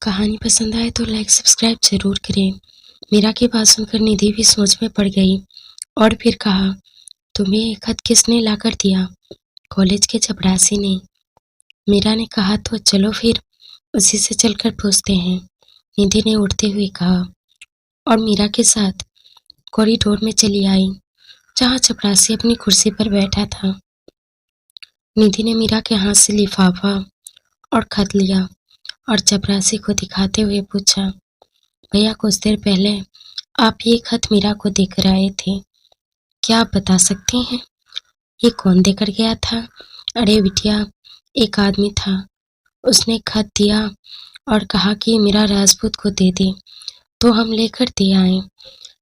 कहानी पसंद आए तो लाइक सब्सक्राइब जरूर करें। मीरा की बात सुनकर निधि भी सोच में पड़ गई और फिर कहा, तुम्हें ये खत किसने लाकर दिया? कॉलेज के चपरासी ने। मीरा ने कहा, तो चलो फिर उसी से चलकर पूछते हैं। निधि ने उठते हुए कहा और मीरा के साथ कॉरिडोर में चली आई, जहाँ चपरासी अपनी कुर्सी पर बैठा था। निधि ने मीरा के हाथ से लिफाफा और खत लिया और चपरासी को दिखाते हुए पूछा, भैया कुछ देर पहले आप ये खत मीरा को देकर आए थे, क्या आप बता सकते हैं ये कौन देकर गया था? अरे बिटिया, एक आदमी था, उसने खत दिया और कहा कि मीरा राजपूत को दे दे, तो हम लेकर दे आए।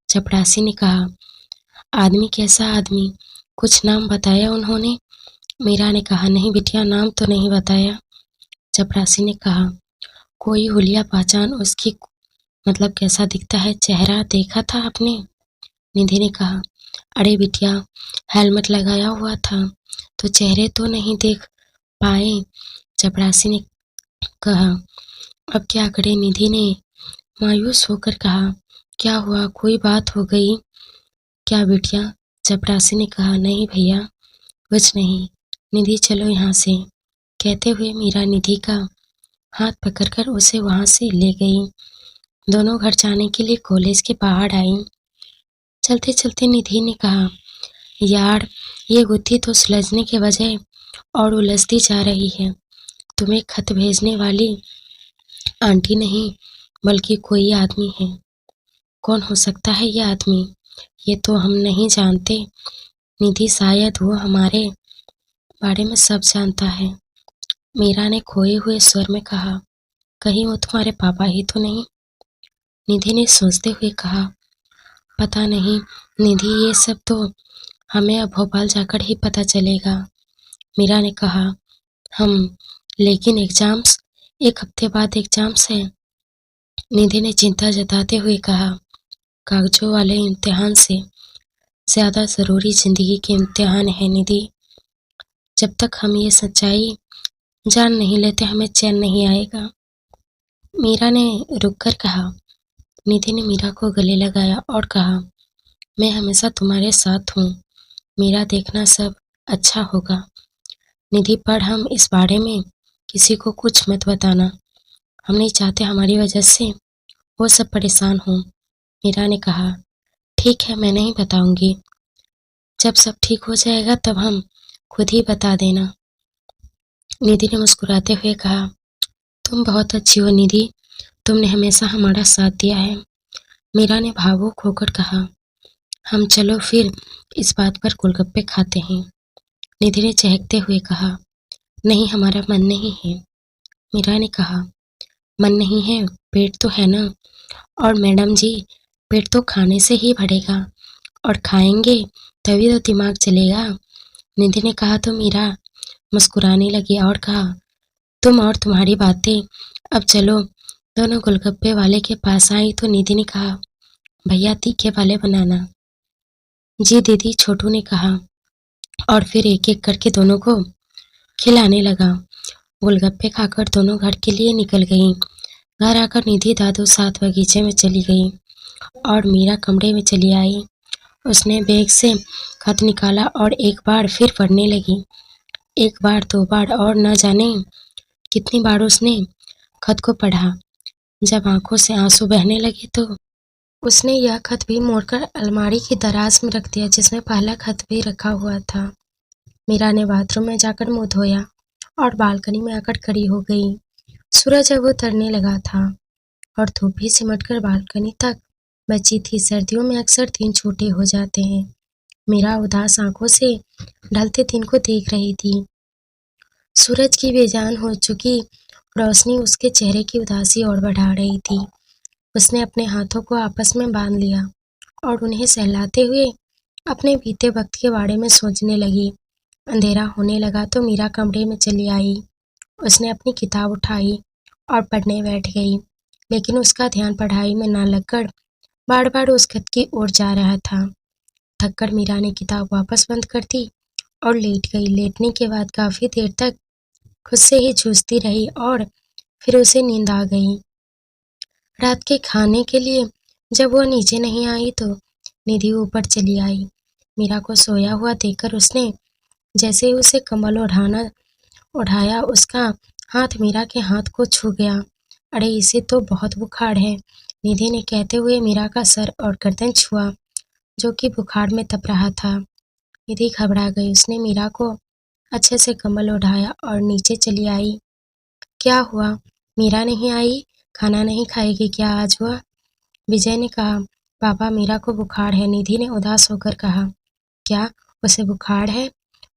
चपरासी ने कहा, आदमी कैसा आदमी, कुछ नाम बताया उन्होंने? मीरा ने कहा, नहीं बिटिया, नाम तो नहीं बताया। चपरासी ने कहा, कोई हुलिया पहचान उसकी, मतलब कैसा दिखता है, चेहरा देखा था आपने? निधि ने कहा, अरे बिटिया, हेलमेट लगाया हुआ था तो चेहरे तो नहीं देख पाए। चपरासी ने कहा, अब क्या करे? निधि ने मायूस होकर कहा, क्या हुआ, कोई बात हो गई क्या बिटिया? चपरासी ने कहा, नहीं भैया, कुछ नहीं। निधि चलो यहाँ से, कहते हुए मीरा निधि का हाथ पकड़कर उसे वहाँ से ले गई। दोनों घर जाने के लिए कॉलेज के बाहर आई। चलते चलते निधि ने कहा, यार, ये गुत्थी तो सुलझने के बजाय और उलझती जा रही है। तुम्हें खत भेजने वाली आंटी नहीं, बल्कि कोई आदमी है। कौन हो सकता है ये आदमी? ये तो हम नहीं जानते। निधि, शायद वो हमारे बारे में सब जानता है। मीरा ने खोए हुए स्वर में कहा, कहीं वो तुम्हारे पापा ही तो नहीं? निधि ने सोचते हुए कहा, पता नहीं निधि, ये सब तो हमें अब भोपाल जाकर ही पता चलेगा। मीरा ने कहा, लेकिन एग्जाम्स, एक हफ्ते बाद एग्जाम्स है। निधि ने चिंता जताते हुए कहा, कागजों वाले इम्तिहान से ज़्यादा ज़रूरी ज़िंदगी के इम्तिहान है निधि। जब तक हम ये सच्चाई जान नहीं लेते, हमें चैन नहीं आएगा। मीरा ने रुककर कहा। निधि ने मीरा को गले लगाया और कहा, मैं हमेशा तुम्हारे साथ हूँ मीरा, देखना सब अच्छा होगा। निधि, पर हम इस बारे में किसी को कुछ मत बताना, हम नहीं चाहते हमारी वजह से वो सब परेशान हों। मीरा ने कहा, ठीक है, मैं नहीं बताऊंगी। जब सब ठीक हो जाएगा तब हम खुद ही बता देना। निधि ने मुस्कुराते हुए कहा, तुम बहुत अच्छी हो निधि, तुमने हमेशा हमारा साथ दिया है। मीरा ने भावुक होकर कहा, हम चलो फिर इस बात पर गोलगप्पे खाते हैं। निधि ने चहकते हुए कहा, नहीं, हमारा मन नहीं है। मीरा ने कहा, मन नहीं है, पेट तो है ना। और मैडम जी, पेट तो खाने से ही भरेगा, और खाएंगे तभी तो दिमाग चलेगा। निधि ने कहा तो मीरा मुस्कुराने लगी और कहा, तुम और तुम्हारी बातें, अब चलो। दोनों गोलगप्पे वाले के पास आई तो निधि ने कहा, भैया तीखे वाले बनाना। जी दीदी, छोटू ने कहा, और फिर एक एक करके दोनों को खिलाने लगा। गोलगप्पे खाकर दोनों घर के लिए निकल गईं। घर आकर निधि दादू साथ बगीचे में चली गई और मीरा कमरे में चली आई। उसने बैग से खत निकाला और एक बार फिर पढ़ने लगी। एक बार, दो बार और न जाने कितनी बार उसने खत को पढ़ा। जब आंखों से आंसू बहने लगे तो उसने यह खत भी मोड़कर अलमारी की दराज में रख दिया, जिसमें पहला खत भी रखा हुआ था। मीरा ने बाथरूम में जाकर मुंह धोया और बालकनी में आकर खड़ी हो गई। सूरज अब उतरने लगा था और धूप भी सिमटकर बालकनी तक बची थी। सर्दियों में अक्सर दिन छोटे हो जाते हैं। मीरा उदास आंखों से ढलते दिन को देख रही थी। सूरज की बेजान हो चुकी रोशनी उसके चेहरे की उदासी और बढ़ा रही थी। उसने अपने हाथों को आपस में बांध लिया और उन्हें सहलाते हुए अपने बीते वक्त के बारे में सोचने लगी। अंधेरा होने लगा तो मीरा कमरे में चली आई। उसने अपनी किताब उठाई और पढ़ने बैठ गई, लेकिन उसका ध्यान पढ़ाई में न लगकर बार बार उस खत की ओर जा रहा था। थककर मीरा ने किताब वापस बंद कर दी और लेट गई। लेटने के बाद काफ़ी देर तक खुद से ही जूझती रही और फिर उसे नींद आ गई। रात के खाने के लिए जब वो नीचे नहीं आई तो निधि ऊपर चली आई। मीरा को सोया हुआ देखकर उसने जैसे ही उसे कंबल उठाया उसका हाथ मीरा के हाथ को छू गया। अरे इसे तो बहुत बुखार है, निधि ने कहते हुए मीरा का सर और गर्दन छुआ जो कि बुखार में तप रहा था। निधि घबरा गई। उसने मीरा को अच्छे से कंबल उठाया और नीचे चली आई। क्या हुआ? मीरा नहीं आई? खाना नहीं खाएगी क्या आज वह? विजय ने कहा। पापा मीरा को बुखार है, निधि ने उदास होकर कहा। क्या उसे बुखार है?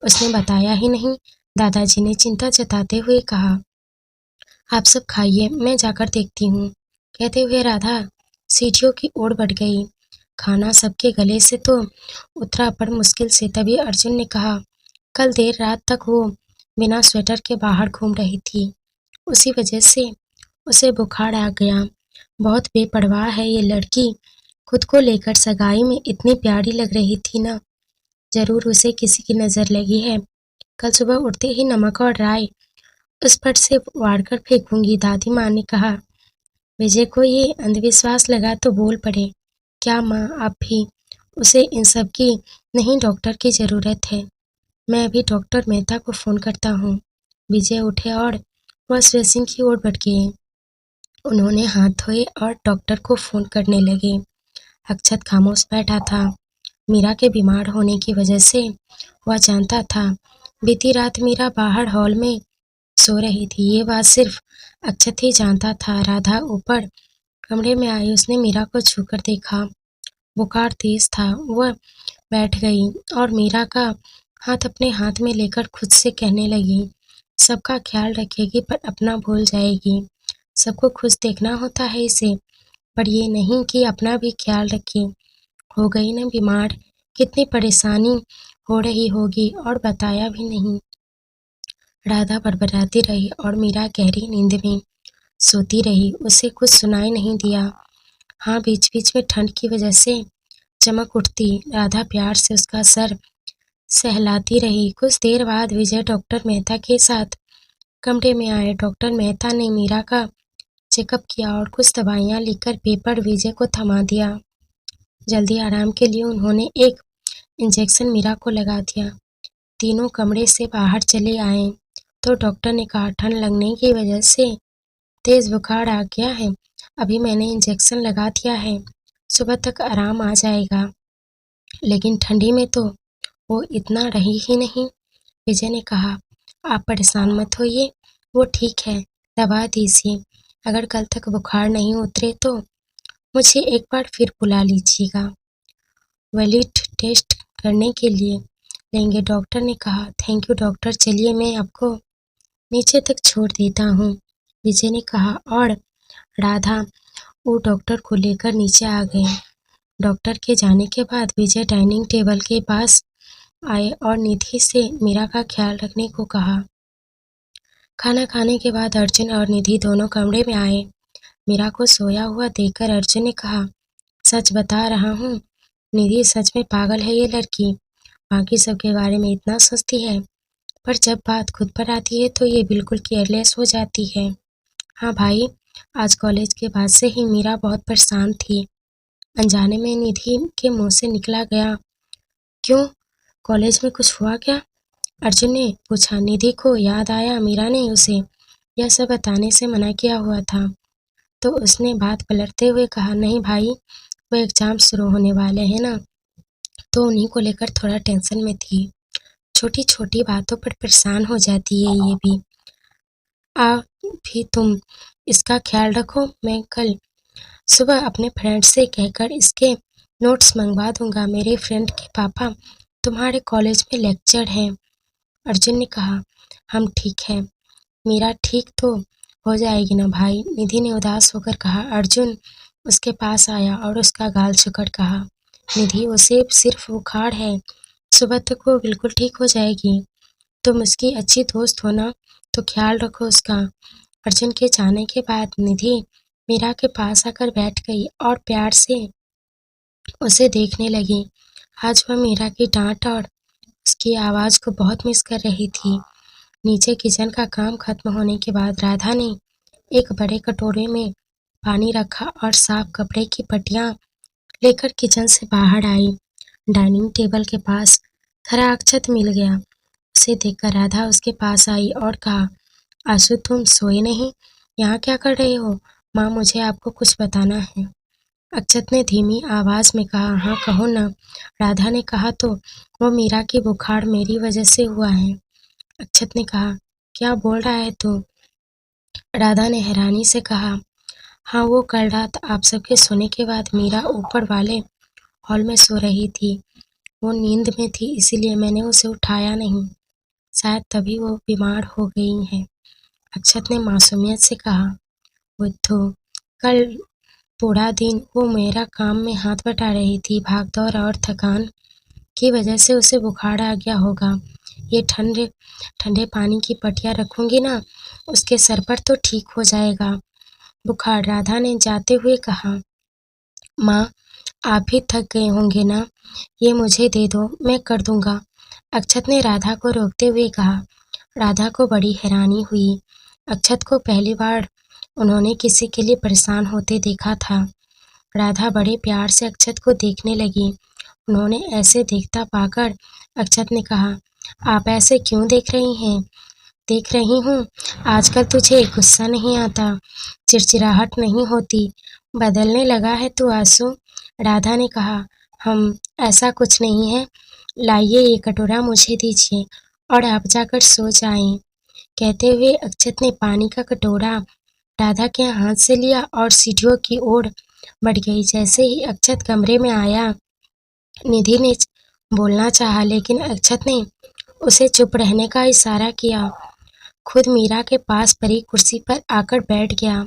उसने बताया ही नहीं, दादाजी ने चिंता जताते हुए कहा। आप सब खाइए, मैं जाकर देखती हूँ, कहते हुए राधा सीढ़ियों की ओर बढ़ गई। खाना सबके गले से तो उतरा पर मुश्किल से, तभी अर्जुन ने कहा, कल देर रात तक वो बिना स्वेटर के बाहर घूम रही थी, उसी वजह से उसे बुखार आ गया। बहुत बेपरवाह है ये लड़की, खुद को लेकर सगाई में इतनी प्यारी लग रही थी ना। जरूर उसे किसी की नजर लगी है। कल सुबह उठते ही नमक और राय उस पर से वारकर फेंकूंगी, दादी माँ ने कहा। विजय को ये अंधविश्वास लगा तो बोल पड़े, क्या माँ आप भी? उसे इन सब की नहीं, डॉक्टर की जरूरत है। मैं अभी डॉक्टर मेहता को फोन करता हूँ। विजय उठे और वॉश बेसिन की ओर बढ़ गए। उन्होंने हाथ धोए और डॉक्टर को फोन करने लगे। अक्षत खामोश बैठा था। मीरा के बीमार होने की वजह से वह जानता था। बीती रात मीरा बाहर हॉल में सो रही थी, ये बात सिर्फ अक्षत ही जानता था। राधा ऊपर कमरे में आई। उसने मीरा को छूकर देखा। बुखार तेज था। वह बैठ गई और मीरा का हाथ अपने हाथ में लेकर खुद से कहने लगी, सबका ख्याल रखेगी पर अपना भूल जाएगी। सबको खुश देखना होता है इसे, पर ये नहीं कि अपना भी ख्याल रखे। हो गई ना बीमार, कितनी परेशानी हो रही होगी और बताया भी नहीं। राधा बड़बड़ाती रही और मीरा गहरी नींद में सोती रही। उसे कुछ सुनाई नहीं दिया। हाँ, बीच बीच में ठंड की वजह से चमक उठती। राधा प्यार से उसका सर सहलाती रही। कुछ देर बाद विजय डॉक्टर मेहता के साथ कमरे में आए। डॉक्टर मेहता ने मीरा का चेकअप किया और कुछ दवाइयाँ लिखकर पेपर विजय को थमा दिया। जल्दी आराम के लिए उन्होंने एक इंजेक्शन मीरा को लगा दिया। तीनों कमरे से बाहर चले आए तो डॉक्टर ने कहा, ठंड लगने की वजह से तेज बुखार आ गया है। अभी मैंने इंजेक्शन लगा दिया है, सुबह तक आराम आ जाएगा। लेकिन ठंडी में तो वो इतना रही ही नहीं। विजय ने कहा, आप परेशान मत होइए, वो ठीक है, दवा दीजिए। अगर कल तक बुखार नहीं उतरे तो मुझे एक बार फिर बुला लीजिएगा, वैलिड टेस्ट करने के लिए लेंगे, डॉक्टर ने कहा। थैंक यू डॉक्टर, चलिए मैं आपको नीचे तक छोड़ देता हूँ, विजय ने कहा और राधा वो डॉक्टर को लेकर नीचे आ गए। डॉक्टर के जाने के बाद विजय डाइनिंग टेबल के पास आए और निधि से मीरा का ख्याल रखने को कहा। खाना खाने के बाद अर्जुन और निधि दोनों कमरे में आए। मीरा को सोया हुआ देखकर अर्जुन ने कहा, सच बता रहा हूँ, निधि सच में पागल है ये लड़की। बाकी सबके बारे में इतना सोचती है, पर जब बात खुद पर आती है तो ये बिल्कुल केयरलेस हो जाती है। हाँ भाई, आज कॉलेज के बाद से ही मीरा बहुत परेशान थी। अनजाने में निधि के मुंह से निकला गया, क्यों, कॉलेज में कुछ हुआ क्या? अर्जुन ने पूछा। निधि को याद आया मीरा ने उसे यह सब बताने से मना किया हुआ था, तो उसने बात पलटते हुए कहा, नहीं भाई, वो एग्जाम शुरू होने वाले हैं ना, तो उन्हीं को लेकर थोड़ा टेंशन में थी। छोटी छोटी बातों पर परेशान हो जाती है ये भी। आप भी तुम इसका ख्याल रखो, मैं कल सुबह अपने फ्रेंड से कहकर इसके नोट्स मंगवा दूंगा। मेरे फ्रेंड के पापा तुम्हारे कॉलेज में लेक्चर हैं, अर्जुन ने कहा। हम ठीक है, मीरा ठीक तो हो जाएगी ना भाई, निधि ने उदास होकर कहा। अर्जुन उसके पास आया और उसका गाल छूकर कहा, निधि उसे सिर्फ बुखार है, सुबह तक वो बिल्कुल ठीक हो जाएगी। तुम उसकी अच्छी दोस्त हो ना, तो ख्याल रखो उसका। अर्जुन के जाने के बाद निधि मीरा के पास आकर बैठ गई और प्यार से उसे देखने लगी। आज वह मीरा की डांट और उसकी आवाज़ को बहुत मिस कर रही थी। नीचे किचन का काम खत्म होने के बाद राधा ने एक बड़े कटोरे में पानी रखा और साफ कपड़े की पट्टियां लेकर किचन से बाहर आई। डाइनिंग टेबल के पास खड़ा अक्षत मिल गया। उसे देखकर राधा उसके पास आई और कहा, आशु तुम सोए नहीं? यहाँ क्या कर रहे हो? माँ, मुझे आपको कुछ बताना है। अक्षत ने धीमी आवाज में कहा, हाँ कहो ना। राधा ने कहा, तो वो मीरा की बुखार मेरी वजह से हुआ है। अक्षत ने कहा, क्या बोल रहा है तू? राधा ने हैरानी से कहा, हाँ वो कल रात आप सबके सोने के बाद मीरा ऊपर वाले हॉल में सो रही थी। वो नींद में थी, इसीलिए मैंने उसे उठाया नहीं। शायद तभी वो बीमार हो गई है। अक्षत ने मासूमियत से कहा, बुद्धू, कल पूरा दिन वो मेरा काम में हाथ बटा रही थी। भागदौड़ और थकान की वजह से उसे बुखार आ गया होगा। ये ठंडे ठंडे पानी की पट्टियाँ रखूंगी ना, उसके सर पर तो ठीक हो जाएगा बुखार। राधा ने जाते हुए कहा, माँ, आप भी थक गए होंगे ना, ये मुझे दे दो, मैं कर दूंगा। अक्षत ने राधा को रोकते हुए कहा। राधा को बड़ी हैरानी हुई। अक्षत को पहली बार उन्होंने किसी के लिए परेशान होते देखा था। राधा बड़े प्यार से अक्षत को देखने लगी। उन्होंने ऐसे देखता पाकर अक्षत ने कहा, आप ऐसे क्यों देख रही हैं? देख रही हूँ, आजकल तुझे गुस्सा नहीं आता, चिड़चिड़ाहट नहीं होती, बदलने लगा है तू आंसू। राधा ने कहा, हम, ऐसा कुछ नहीं है। लाइए ये कटोरा मुझे दीजिए और आप जाकर सो जाएं। कहते हुए अक्षत ने पानी का कटोरा राधा के हाथ से लिया और सीढ़ियों की ओर बढ़ गई। जैसे ही अक्षत कमरे में आया, निधि ने बोलना चाहा, लेकिन अक्षत ने उसे चुप रहने का इशारा किया। खुद मीरा के पास पड़ी कुर्सी पर आकर बैठ गया।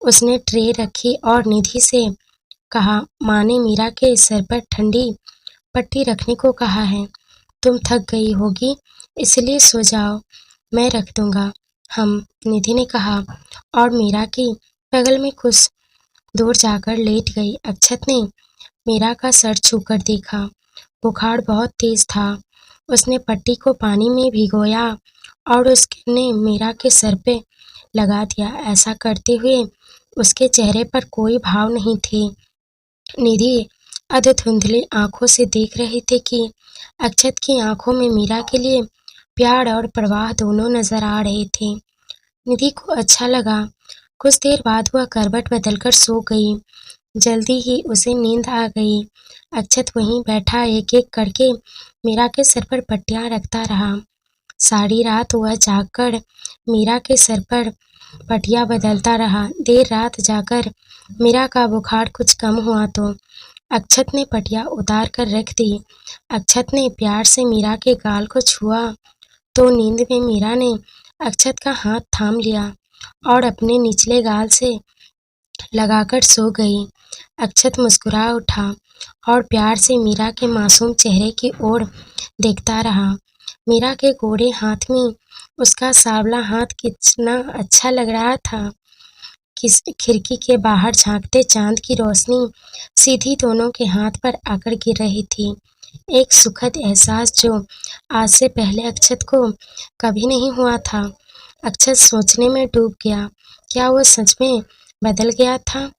उसने ट्रे रखी और निधि से कहा, माँ ने मीरा के सर पर ठंडी पट्टी रखने को कहा है। तुम थक गई होगी, इसलिए सो जाओ, मैं रख दूंगा। हम, निधि ने कहा और मीरा की बगल में कुछ दूर जाकर लेट गई। अक्षत ने मीरा का सर छूकर देखा। बुखार बहुत तेज था। उसने पट्टी को पानी में भिगोया और उसने मीरा के सर पे लगा दिया। ऐसा करते हुए उसके चेहरे पर कोई भाव नहीं थे। निधि अधधुंधली आंखों से देख रहे थे कि अक्षत की आंखों में मीरा के लिए प्यार और प्रवाह दोनों नजर आ रहे थे। निधि को अच्छा लगा। कुछ देर बाद वह करवट बदलकर सो गई। जल्दी ही उसे नींद आ गई। अक्षत वहीं बैठा एक एक करके मीरा के सर पर पट्टियां रखता रहा। सारी रात वह जागकर मीरा के सर पर पट्टियां बदलता रहा। देर रात जाकर मीरा का बुखार कुछ कम हुआ तो अक्षत ने पट्टियां उतार कर रख दी। अक्षत ने प्यार से मीरा के गाल को छुआ तो नींद में मीरा ने अक्षत का हाथ थाम लिया और अपने निचले गाल से लगाकर सो गई। अक्षत मुस्कुरा उठा और प्यार से मीरा के मासूम चेहरे की ओर देखता रहा। मीरा के गोरे हाथ में उसका सांवला हाथ कितना अच्छा लग रहा था। खिड़की के बाहर झांकते चांद की रोशनी सीधी दोनों के हाथ पर आकर गिर रही थी। एक सुखद एहसास जो आज से पहले अक्षत को कभी नहीं हुआ था। अक्षत सोचने में डूब गया, क्या वो सच में बदल गया था?